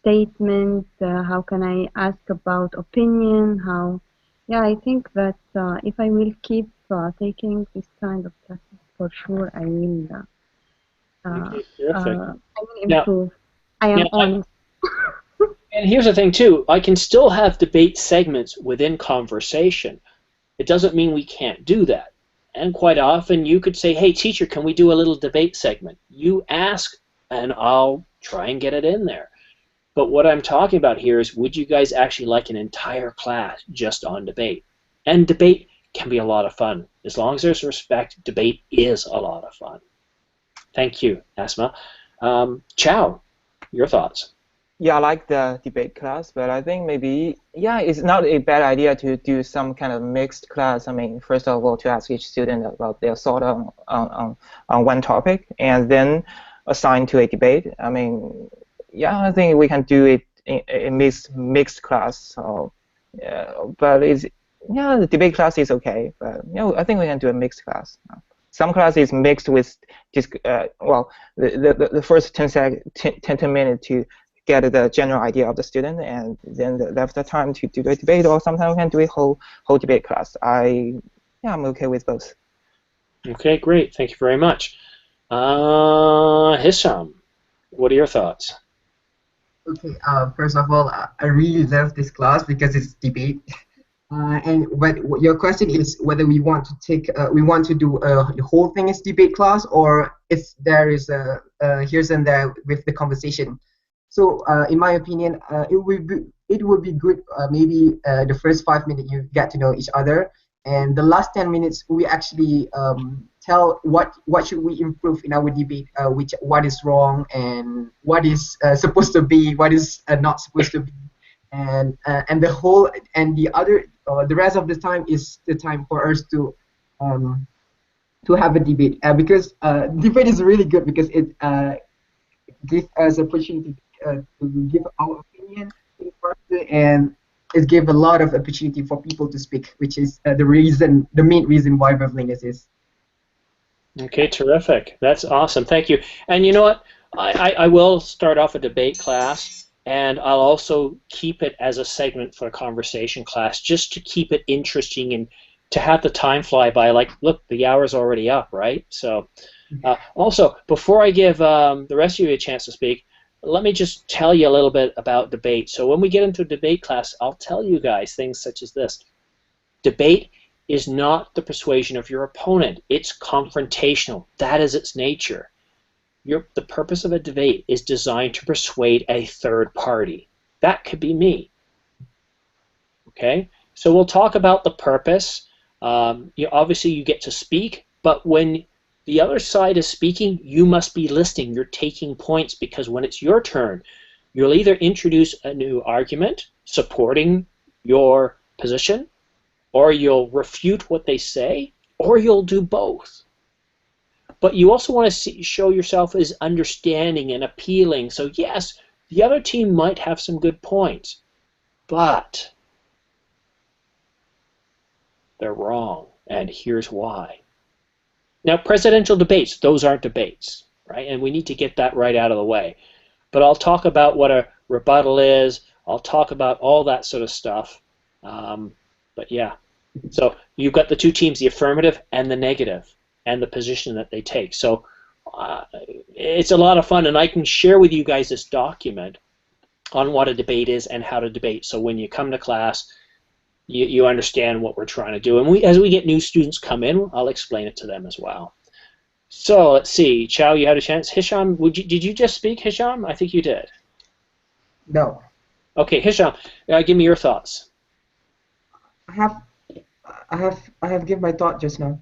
statement, how can I ask about opinion, yeah, I think that if I will keep taking this kind of classes, for sure I will improve. I am honest. And here's the thing too, I can still have debate segments within conversation. It doesn't mean we can't do that. And quite often you could say, hey teacher, can we do a little debate segment? You ask and I'll try and get it in there. But what I'm talking about here is, would you guys actually like an entire class just on debate? And debate can be a lot of fun. As long as there's respect, debate is a lot of fun. Thank you, Asma. Chow, your thoughts? Yeah, I like the debate class, but I think maybe, yeah, it's not a bad idea to do some kind of mixed class. I mean, first of all, to ask each student about their thought on one topic, and then assign to a debate. I mean, yeah, I think we can do it in a mixed class. So, yeah, but the debate class is okay. But I think we can do a mixed class. Some class is mixed with the first 10 minutes to get the general idea of the student, and then left the time to do the debate, or sometimes we can do a whole debate class. I'm okay with both. Okay, great. Thank you very much. Hisham, what are your thoughts? Okay. First of all, I really love this class because it's debate. And but your question is whether we want to take we want to do the whole thing as debate class, or if there is a here's and there with the conversation. So in my opinion, it would be good maybe the first 5 minutes you get to know each other, and the last 10 minutes we actually tell what should we improve in our debate, which what is wrong and what is supposed to be, what is not supposed to be, and the whole and the rest of the time is the time for us to have a debate, because debate is really good because it gives us opportunity to give our opinion in person, and it gives a lot of opportunity for people to speak, which is the main reason why Wavelength exists. Okay, terrific. That's awesome. Thank you. And you know what? I will start off a debate class, and I'll also keep it as a segment for a conversation class, just to keep it interesting and to have the time fly by. Like, look, the hour's already up, right? So, also, before I give the rest of you a chance to speak, let me just tell you a little bit about debate. So when we get into a debate class, I'll tell you guys things such as this. Debate is not the persuasion of your opponent. It's confrontational. That is its nature. The purpose of a debate is designed to persuade a third party. That could be me. Okay? So we'll talk about the purpose. Obviously, you get to speak, but when the other side is speaking, you must be listening. You're taking points, because when it's your turn, you'll either introduce a new argument supporting your position, or you'll refute what they say, or you'll do both. But you also want to show yourself as understanding and appealing. So yes, the other team might have some good points, but they're wrong, and here's why. Now, presidential debates, those aren't debates, right? And we need to get that right out of the way. But I'll talk about what a rebuttal is. I'll talk about all that sort of stuff. But yeah, so you've got the two teams, the affirmative and the negative, and the position that they take. So it's a lot of fun, and I can share with you guys this document on what a debate is and how to debate. So when you come to class, you understand what we're trying to do. And as we get new students come in, I'll explain it to them as well. So let's see. Chow, you had a chance. Hisham, did you just speak, Hisham? I think you did. No. Okay, Hisham, give me your thoughts. I have given my thought just now.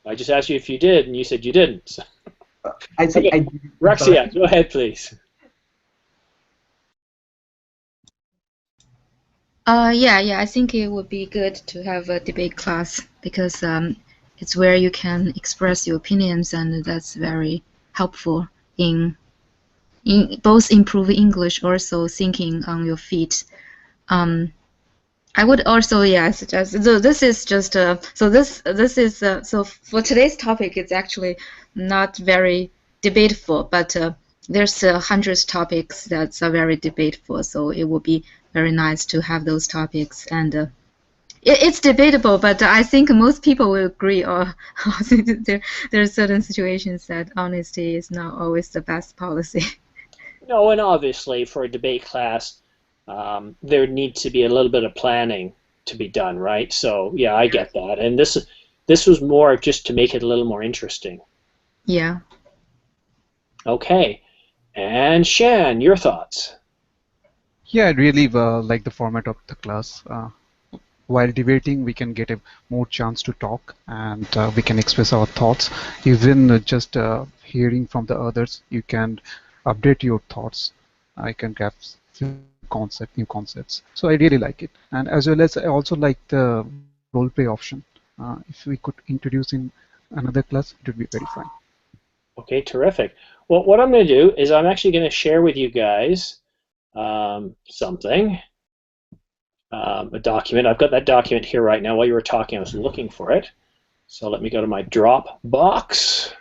I just asked you if you did, and you said you didn't. So. I said okay. Rexia, go ahead, please. Yeah, I think it would be good to have a debate class, because it's where you can express your opinions, and that's very helpful in both improving English, also thinking on your feet. I would also suggest. So this is just so for today's topic, it's actually not very debatable, but there's hundreds of topics that are very debatable. So it would be very nice to have those topics, and it's debatable, but I think most people will agree. Or there are certain situations that honesty is not always the best policy. No, and obviously for a debate class, there needs to be a little bit of planning to be done, right? So yeah, I get that, and this was more just to make it a little more interesting. Yeah. Okay, and Shan, your thoughts? Yeah, I really like the format of the class. While debating, we can get a more chance to talk, and we can express our thoughts. Even just hearing from the others, you can update your thoughts. I can grab new concepts. So I really like it, and as well as I also like the role play option. If we could introduce in another class, it would be very fine. Okay, terrific. Well, what I'm going to do is I'm actually going to share with you guys something, a document. I've got that document here right now. While you were talking, I was looking for it. So let me go to my Dropbox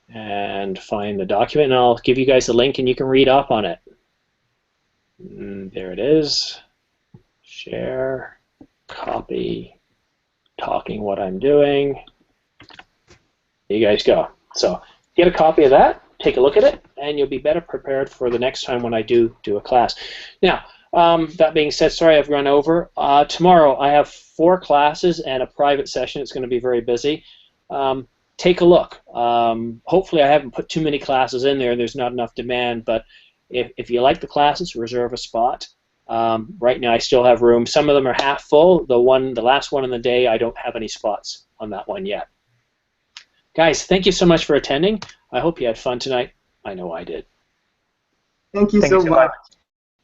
and find the document, and I'll give you guys the link, and you can read up on it. There it is. Share, copy, talking what I'm doing. There you guys go. So get a copy of that, take a look at it, and you'll be better prepared for the next time when I do a class. Now, that being said, sorry I've run over. Tomorrow I have 4 classes and a private session. It's going to be very busy. Take a look. Hopefully I haven't put too many classes in there and there's not enough demand, but if you like the classes, reserve a spot. Right now I still have room. Some of them are half full. The last one in the day, I don't have any spots on that one yet. Guys, thank you so much for attending. I hope you had fun tonight. I know I did. Thank you so much.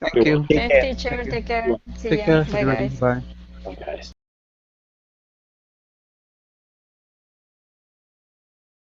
Thank you. Thanks, teacher. Take care. See Take ya. care, Bye, everybody. guys. Bye. Bye, guys.